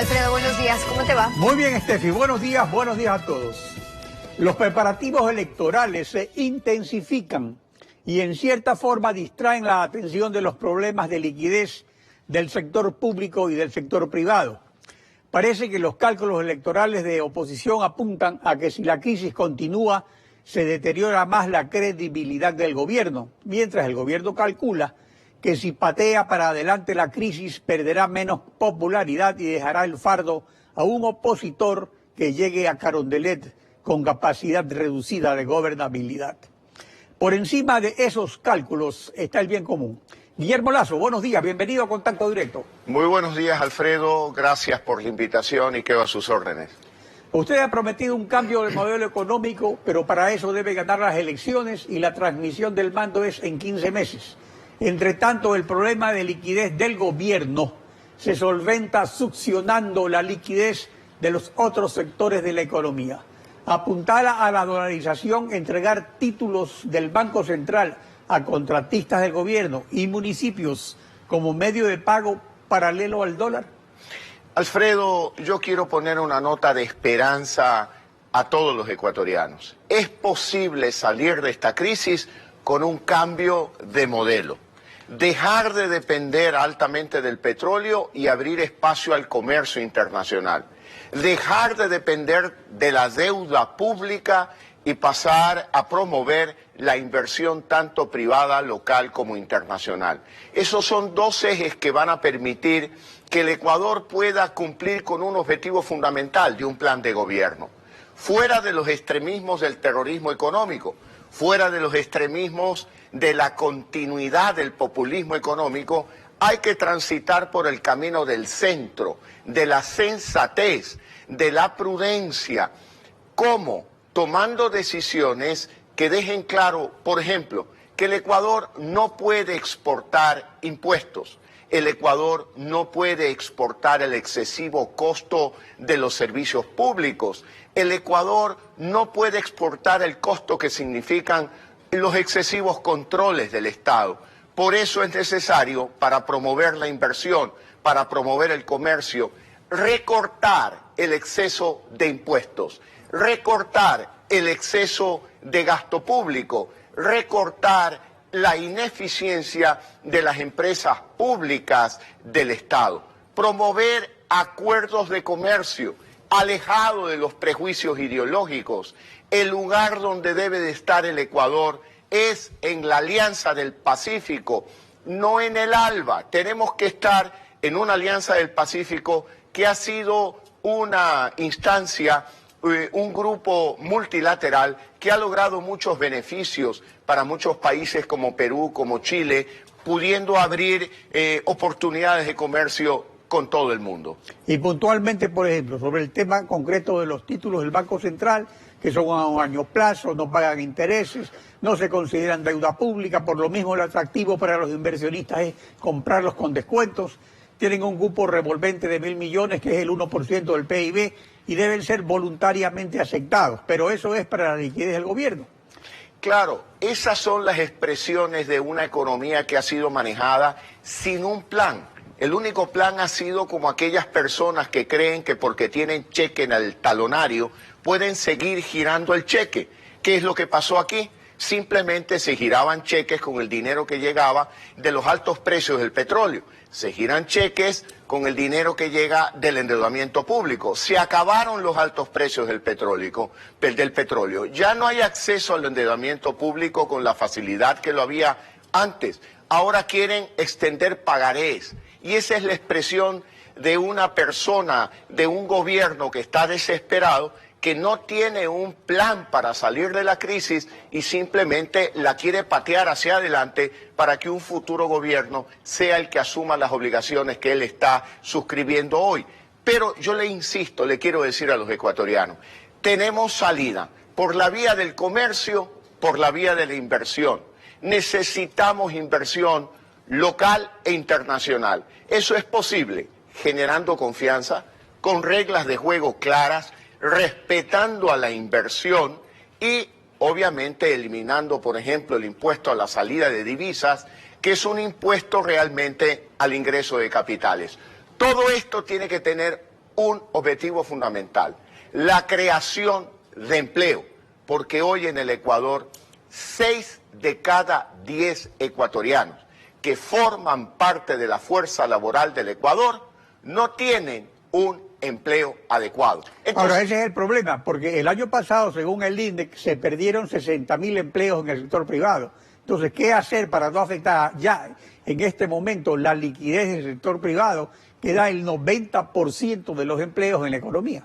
Alfredo, buenos días. ¿Cómo te va? Muy bien, Estefi. Buenos días a todos. Los preparativos electorales se intensifican y en cierta forma distraen la atención de los problemas de liquidez del sector público y del sector privado. Parece que los cálculos electorales de oposición apuntan a que si la crisis continúa, se deteriora más la credibilidad del gobierno, mientras el gobierno calcula que si patea para adelante la crisis perderá menos popularidad y dejará el fardo a un opositor que llegue a Carondelet con capacidad reducida de gobernabilidad. Por encima de esos cálculos está el bien común. Guillermo Lazo, buenos días, bienvenido a Contacto Directo. Muy buenos días, Alfredo, gracias por la invitación y quedo a sus órdenes. Usted ha prometido un cambio de modelo económico, pero para eso debe ganar las elecciones y la transmisión del mando es en 15 meses. Entre tanto, el problema de liquidez del gobierno se solventa succionando la liquidez de los otros sectores de la economía. Apuntar a la dolarización, entregar títulos del Banco Central a contratistas del gobierno y municipios como medio de pago paralelo al dólar. Alfredo, yo quiero poner una nota de esperanza a todos los ecuatorianos. Es posible salir de esta crisis con un cambio de modelo. Dejar de depender altamente del petróleo y abrir espacio al comercio internacional. Dejar de depender de la deuda pública y pasar a promover la inversión tanto privada, local como internacional. Esos son dos ejes que van a permitir que el Ecuador pueda cumplir con un objetivo fundamental de un plan de gobierno. Fuera de los extremismos del terrorismo económico, fuera de los extremismos de la continuidad del populismo económico, hay que transitar por el camino del centro, de la sensatez, de la prudencia. ¿Cómo? Tomando decisiones que dejen claro, por ejemplo, que el Ecuador no puede exportar impuestos. El Ecuador no puede exportar el excesivo costo de los servicios públicos. El Ecuador no puede exportar el costo que significan los excesivos controles del Estado. Por eso es necesario, para promover la inversión, para promover el comercio, recortar el exceso de impuestos, recortar el exceso de gasto público, recortar la ineficiencia de las empresas públicas del Estado, promover acuerdos de comercio, alejado de los prejuicios ideológicos. El lugar donde debe de estar el Ecuador es en la Alianza del Pacífico, no en el ALBA. Tenemos que estar en una Alianza del Pacífico que ha sido una instancia, un grupo multilateral que ha logrado muchos beneficios para muchos países como Perú, como Chile, pudiendo abrir oportunidades de comercio con todo el mundo. Y puntualmente, por ejemplo, sobre el tema concreto de los títulos del Banco Central, que son a un año plazo, no pagan intereses, no se consideran deuda pública, por lo mismo el atractivo para los inversionistas es comprarlos con descuentos, tienen un cupo revolvente de 1.000 millones, que es el 1% del PIB, y deben ser voluntariamente aceptados, pero eso es para la liquidez del gobierno. Claro, esas son las expresiones de una economía que ha sido manejada sin un plan. El único plan ha sido como aquellas personas que creen que porque tienen cheque en el talonario pueden seguir girando el cheque. ¿Qué es lo que pasó aquí? Simplemente se giraban cheques con el dinero que llegaba de los altos precios del petróleo. Se giran cheques con el dinero que llega del endeudamiento público. Se acabaron los altos precios del petróleo. Ya no hay acceso al endeudamiento público con la facilidad que lo había antes. Ahora quieren extender pagarés. Y esa es la expresión de una persona, de un gobierno que está desesperado, que no tiene un plan para salir de la crisis y simplemente la quiere patear hacia adelante para que un futuro gobierno sea el que asuma las obligaciones que él está suscribiendo hoy. Pero yo le insisto, le quiero decir a los ecuatorianos, tenemos salida por la vía del comercio, por la vía de la inversión. Necesitamos inversión local e internacional. Eso es posible generando confianza, con reglas de juego claras, respetando a la inversión y obviamente eliminando, por ejemplo, el impuesto a la salida de divisas, que es un impuesto realmente al ingreso de capitales. Todo esto tiene que tener un objetivo fundamental: la creación de empleo, porque hoy en el Ecuador 6 de cada 10 ecuatorianos que forman parte de la fuerza laboral del Ecuador no tienen un empleo adecuado. Entonces, ahora, ese es el problema, porque el año pasado, según el INDEC, se perdieron 60.000 empleos en el sector privado. Entonces, ¿qué hacer para no afectar ya en este momento la liquidez del sector privado, que da el 90% de los empleos en la economía?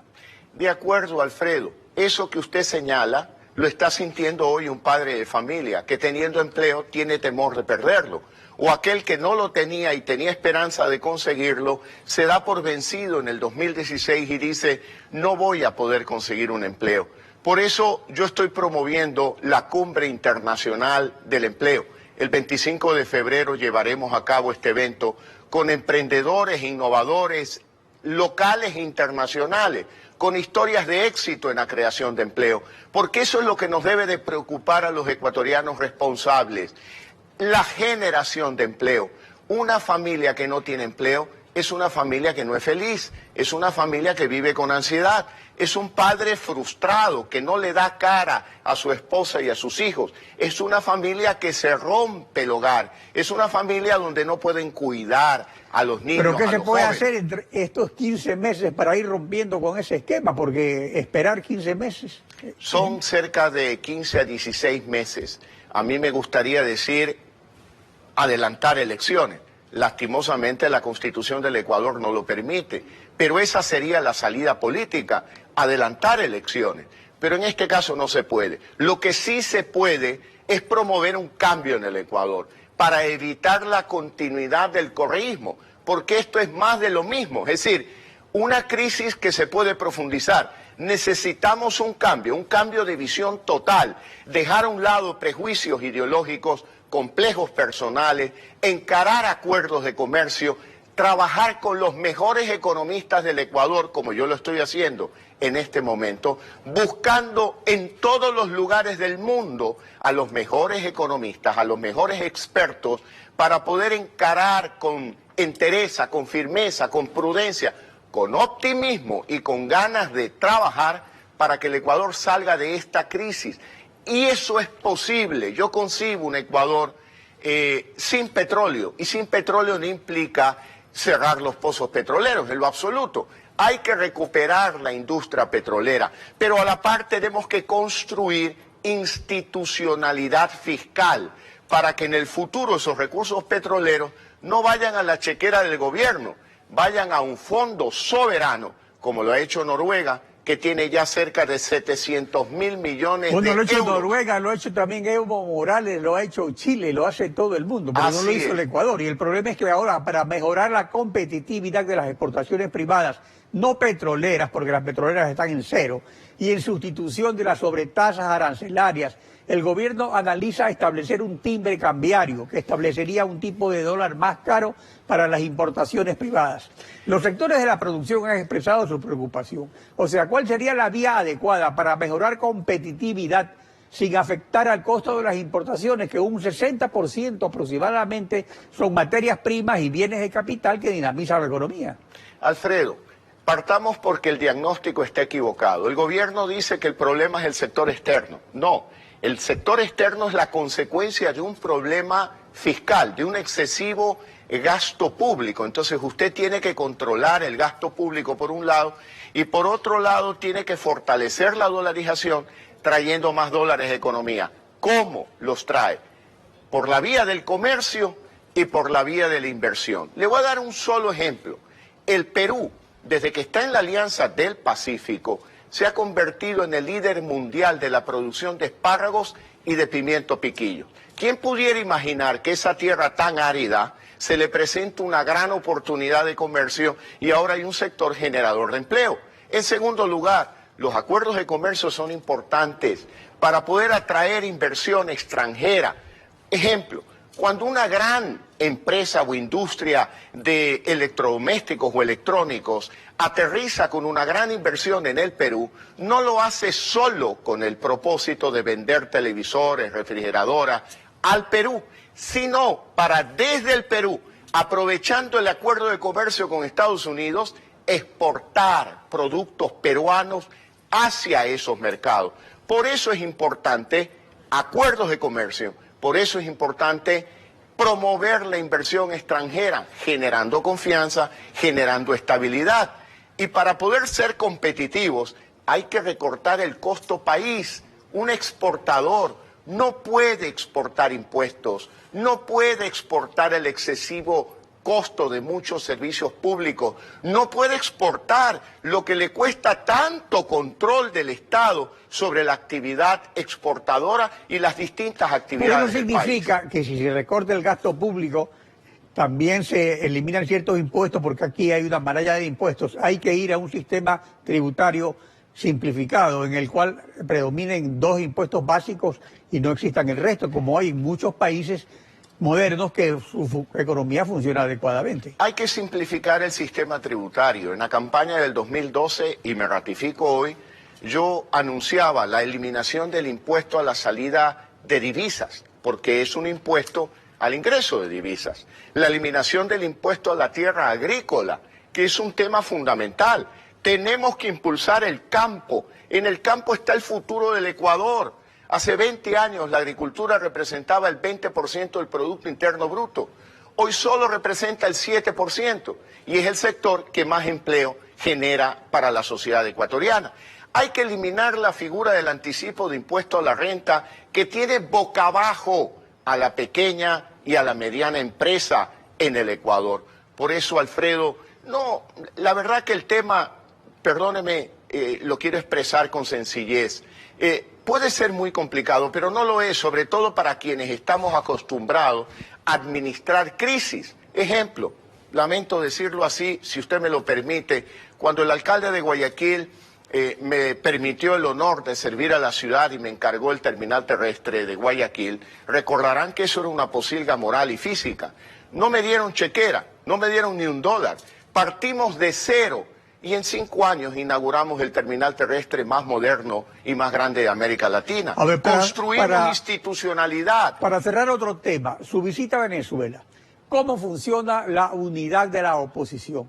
De acuerdo, Alfredo, eso que usted señala lo está sintiendo hoy un padre de familia que teniendo empleo tiene temor de perderlo. O aquel que no lo tenía y tenía esperanza de conseguirlo, se da por vencido en el 2016 y dice, no voy a poder conseguir un empleo. Por eso yo estoy promoviendo la Cumbre Internacional del Empleo. El 25 de febrero llevaremos a cabo este evento con emprendedores, innovadores, locales e internacionales, con historias de éxito en la creación de empleo, porque eso es lo que nos debe de preocupar a los ecuatorianos responsables. La generación de empleo. Una familia que no tiene empleo es una familia que no es feliz, es una familia que vive con ansiedad, es un padre frustrado que no le da cara a su esposa y a sus hijos, es una familia que se rompe el hogar, es una familia donde no pueden cuidar a los niños. ¿Pero qué se puede jóvenes. hacer entre estos 15 meses para ir rompiendo con ese esquema? Porque esperar 15 meses... Son cerca de 15 a 16 meses. A mí me gustaría decir adelantar elecciones. Lastimosamente la Constitución del Ecuador no lo permite, pero esa sería la salida política, adelantar elecciones. Pero en este caso no se puede. Lo que sí se puede es promover un cambio en el Ecuador para evitar la continuidad del correísmo, porque esto es más de lo mismo, es decir, una crisis que se puede profundizar. Necesitamos un cambio de visión total, dejar a un lado prejuicios ideológicos, complejos personales, encarar acuerdos de comercio, trabajar con los mejores economistas del Ecuador, como yo lo estoy haciendo en este momento, buscando en todos los lugares del mundo a los mejores economistas, a los mejores expertos, para poder encarar con entereza, con firmeza, con prudencia, con optimismo y con ganas de trabajar para que el Ecuador salga de esta crisis. Y eso es posible. Yo concibo un Ecuador sin petróleo, y sin petróleo no implica cerrar los pozos petroleros, en lo absoluto. Hay que recuperar la industria petrolera, pero a la par tenemos que construir institucionalidad fiscal para que en el futuro esos recursos petroleros no vayan a la chequera del gobierno, vayan a un fondo soberano, como lo ha hecho Noruega, que tiene ya cerca de 700.000 millones de euros. Lo ha hecho Noruega, lo ha hecho también Evo Morales, lo ha hecho Chile, lo hace todo el mundo, pero no lo hizo el Ecuador. Y el problema es que ahora, para mejorar la competitividad de las exportaciones privadas, no petroleras, porque las petroleras están en cero, y en sustitución de las sobretasas arancelarias, el gobierno analiza establecer un timbre cambiario que establecería un tipo de dólar más caro para las importaciones privadas. Los sectores de la producción han expresado su preocupación. O sea, ¿cuál sería la vía adecuada para mejorar competitividad sin afectar al costo de las importaciones, que un 60% aproximadamente son materias primas y bienes de capital que dinamizan la economía? Alfredo, partamos porque el diagnóstico está equivocado. El gobierno dice que el problema es el sector externo. No. El sector externo es la consecuencia de un problema fiscal, de un excesivo gasto público. Entonces usted tiene que controlar el gasto público por un lado y por otro lado tiene que fortalecer la dolarización trayendo más dólares de economía. ¿Cómo los trae? Por la vía del comercio y por la vía de la inversión. Le voy a dar un solo ejemplo. El Perú, desde que está en la Alianza del Pacífico, se ha convertido en el líder mundial de la producción de espárragos y de pimiento piquillo. ¿Quién pudiera imaginar que esa tierra tan árida se le presenta una gran oportunidad de comercio y ahora hay un sector generador de empleo? En segundo lugar, los acuerdos de comercio son importantes para poder atraer inversión extranjera. Ejemplo, cuando una gran empresa o industria de electrodomésticos o electrónicos aterriza con una gran inversión en el Perú, no lo hace solo con el propósito de vender televisores, refrigeradoras al Perú, sino para desde el Perú, aprovechando el acuerdo de comercio con Estados Unidos, exportar productos peruanos hacia esos mercados. Por eso es importante acuerdos de comercio, por eso es importante promover la inversión extranjera, generando confianza, generando estabilidad. Y para poder ser competitivos hay que recortar el costo país. Un exportador no puede exportar impuestos, no puede exportar el excesivo costo de muchos servicios públicos, no puede exportar lo que le cuesta tanto control del Estado sobre la actividad exportadora y las distintas actividades del país. Pero eso significa que si se recorta el gasto público, también se eliminan ciertos impuestos, porque aquí hay una maraña de impuestos. Hay que ir a un sistema tributario simplificado, en el cual predominen 2 impuestos básicos y no existan el resto, como hay en muchos países modernos que su economía funciona adecuadamente. Hay que simplificar el sistema tributario. En la campaña del 2012, y me ratifico hoy, yo anunciaba la eliminación del impuesto a la salida de divisas, porque es un impuesto al ingreso de divisas. La eliminación del impuesto a la tierra agrícola, que es un tema fundamental. Tenemos que impulsar el campo. En el campo está el futuro del Ecuador. Hace 20 años la agricultura representaba el 20% del Producto Interno Bruto. Hoy solo representa el 7% y es el sector que más empleo genera para la sociedad ecuatoriana. Hay que eliminar la figura del anticipo de impuesto a la renta que tiene boca abajo a la pequeña y a la mediana empresa en el Ecuador. Por eso, Alfredo, no, la verdad que el tema, perdóneme, lo quiero expresar con sencillez. Puede ser muy complicado, pero no lo es, sobre todo para quienes estamos acostumbrados a administrar crisis. Ejemplo, lamento decirlo así, si usted me lo permite, cuando el alcalde de Guayaquil me permitió el honor de servir a la ciudad y me encargó el terminal terrestre de Guayaquil, recordarán que eso era una posilga moral y física. No me dieron chequera, no me dieron ni $1. Partimos de cero. Y en 5 años inauguramos el terminal terrestre más moderno y más grande de América Latina. A ver, construimos institucionalidad. Para cerrar otro tema, su visita a Venezuela, ¿cómo funciona la unidad de la oposición?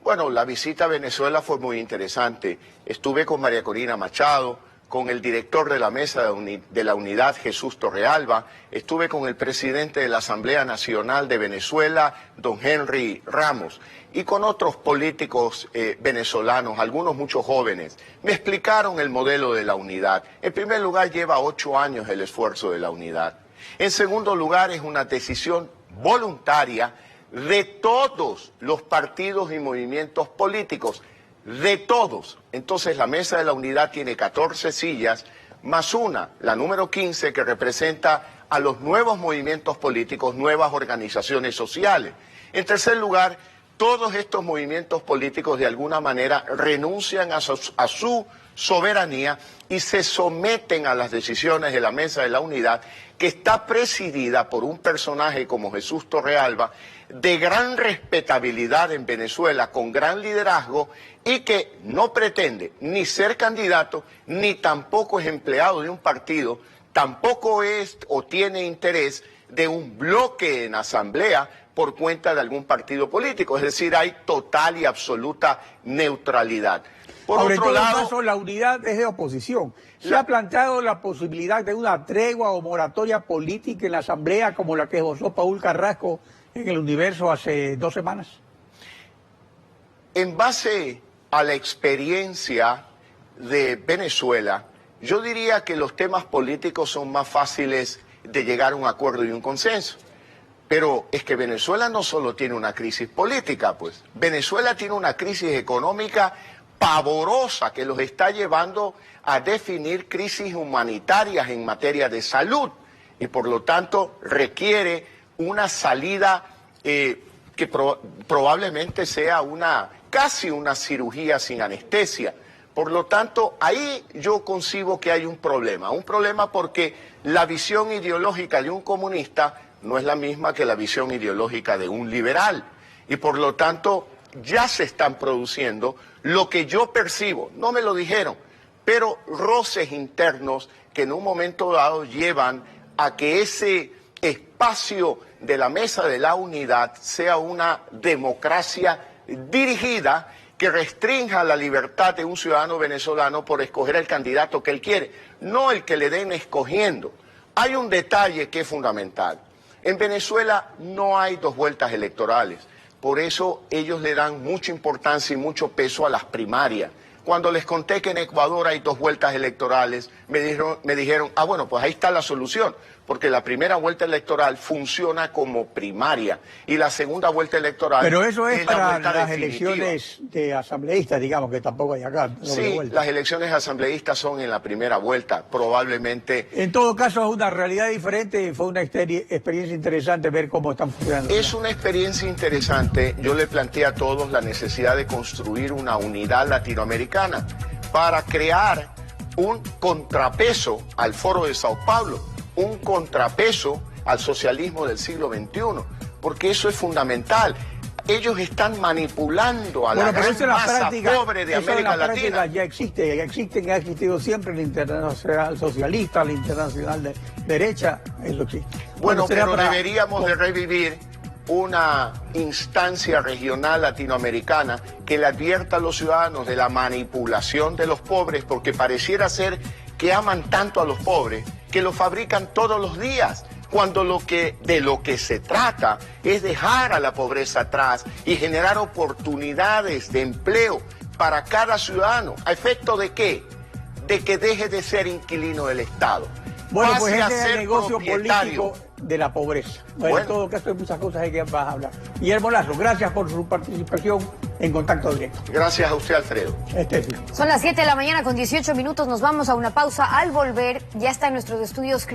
Bueno, la visita a Venezuela fue muy interesante. Estuve con María Corina Machado, con el director de la Mesa de la Unidad, Jesús Torrealba, estuve con el presidente de la Asamblea Nacional de Venezuela, don Henry Ramos, y con otros políticos venezolanos, algunos muchos jóvenes. Me explicaron el modelo de la unidad. En primer lugar, lleva 8 años el esfuerzo de la unidad. En segundo lugar, es una decisión voluntaria de todos los partidos y movimientos políticos, de todos. Entonces la Mesa de la Unidad tiene 14 sillas, más una, la número 15, que representa a los nuevos movimientos políticos, nuevas organizaciones sociales. En tercer lugar, todos estos movimientos políticos de alguna manera renuncian a su soberanía y se someten a las decisiones de la Mesa de la Unidad, que está presidida por un personaje como Jesús Torrealba, de gran respetabilidad en Venezuela, con gran liderazgo, y que no pretende ni ser candidato, ni tampoco es empleado de un partido, tampoco es o tiene interés de un bloque en asamblea por cuenta de algún partido político. Es decir, hay total y absoluta neutralidad. Por otro lado, la unidad es de oposición. ¿Se ha planteado la posibilidad de una tregua o moratoria política en la asamblea como la que esbozó Paul Carrasco en El Universo hace 2 semanas? En base a la experiencia de Venezuela, yo diría que los temas políticos son más fáciles de llegar a un acuerdo y un consenso. Pero es que Venezuela no solo tiene una crisis política, pues. Venezuela tiene una crisis económica pavorosa que los está llevando a definir crisis humanitarias en materia de salud y por lo tanto requiere una salida que probablemente sea casi una cirugía sin anestesia. Por lo tanto, ahí yo concibo que hay un problema porque la visión ideológica de un comunista no es la misma que la visión ideológica de un liberal y por lo tanto ya se están produciendo lo que yo percibo, no me lo dijeron, pero roces internos que en un momento dado llevan a que ese espacio de la Mesa de la Unidad sea una democracia dirigida que restrinja la libertad de un ciudadano venezolano por escoger el candidato que él quiere, no el que le den escogiendo. Hay un detalle que es fundamental. En Venezuela no hay dos vueltas electorales, por eso ellos le dan mucha importancia y mucho peso a las primarias. Cuando les conté que en Ecuador hay dos vueltas electorales, me dijeron, bueno, pues ahí está la solución, porque la primera vuelta electoral funciona como primaria y la segunda vuelta electoral Pero eso es para las definitiva. elecciones de asambleístas, digamos, que tampoco hay acá. Sí, las elecciones asambleístas son en la primera vuelta, probablemente. En todo caso es una realidad diferente y fue una experiencia interesante ver cómo están funcionando. Es una experiencia interesante. Yo le planteé a todos la necesidad de construir una unidad latinoamericana para crear un contrapeso al Foro de Sao Paulo, un contrapeso al socialismo del siglo XXI, porque eso es fundamental. Ellos están manipulando a la gran masa pobre de América Latina. Ya existen, ha existido siempre la Internacional Socialista, la Internacional de Derecha, eso existe. Bueno, pero deberíamos de revivir una instancia regional latinoamericana que le advierta a los ciudadanos de la manipulación de los pobres, porque pareciera ser que aman tanto a los pobres que lo fabrican todos los días, cuando de lo que se trata es dejar a la pobreza atrás y generar oportunidades de empleo para cada ciudadano. ¿A efecto de qué? De que deje de ser inquilino del Estado. Bueno, pues ese es el negocio político de la pobreza. Bueno, en todo caso hay muchas cosas de que vas a hablar. Guillermo Lazo, gracias por su participación en Contacto Directo. Gracias a usted, Alfredo. Son las 7 de la mañana con 18 minutos, nos vamos a una pausa. Al volver, ya está en nuestros estudios